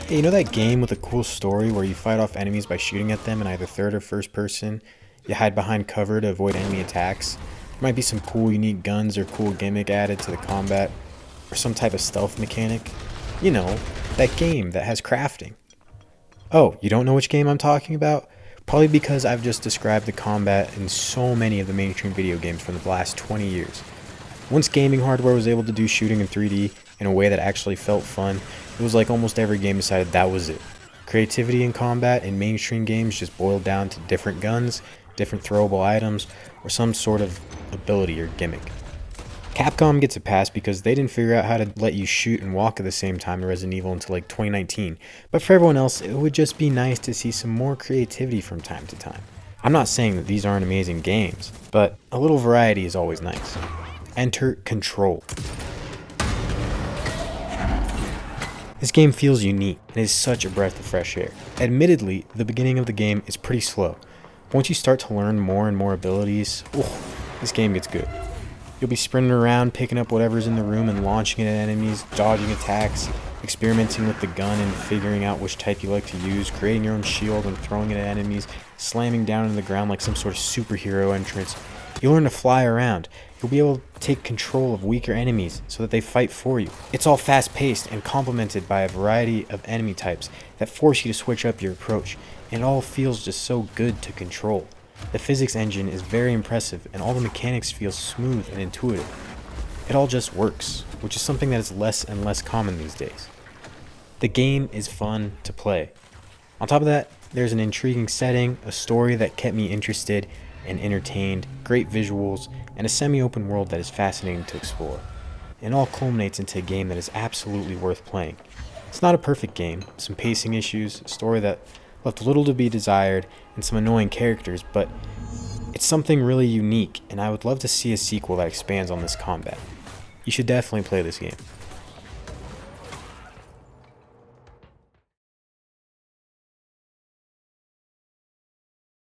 Hey, you know that game with a cool story where you fight off enemies by shooting at them in either third or first person? You hide behind cover to avoid enemy attacks. There might be some cool unique guns or cool gimmick added to the combat, or some type of stealth mechanic. You know, that game that has crafting. Oh, you don't know which game I'm talking about? Probably because I've just described the combat in so many of the mainstream video games from the last 20 years. Once gaming hardware was able to do shooting in 3D in a way that actually felt fun, it was like almost every game decided that was it. Creativity in combat in mainstream games just boiled down to different guns, different throwable items, or some sort of ability or gimmick. Capcom gets a pass because they didn't figure out how to let you shoot and walk at the same time in Resident Evil until like 2019, but for everyone else, it would just be nice to see some more creativity from time to time. I'm not saying that these aren't amazing games, but a little variety is always nice. Enter Control. This game feels unique and is such a breath of fresh air. Admittedly, the beginning of the game is pretty slow. Once you start to learn more and more abilities, this game gets good. You'll be sprinting around, picking up whatever's in the room and launching it at enemies, dodging attacks, experimenting with the gun and figuring out which type you like to use, creating your own shield and throwing it at enemies, slamming down into the ground like some sort of superhero entrance. You'll learn to fly around. You'll be able to take control of weaker enemies so that they fight for you. It's all fast-paced and complemented by a variety of enemy types that force you to switch up your approach, and it all feels just so good to control. The physics engine is very impressive and all the mechanics feel smooth and intuitive. It all just works, which is something that is less and less common these days. The game is fun to play. On top of that, there's an intriguing setting, a story that kept me interested and entertained, great visuals, and a semi-open world that is fascinating to explore. It all culminates into a game that is absolutely worth playing. It's not a perfect game, some pacing issues, a story that left little to be desired, and some annoying characters, but it's something really unique, and I would love to see a sequel that expands on this combat. You should definitely play this game.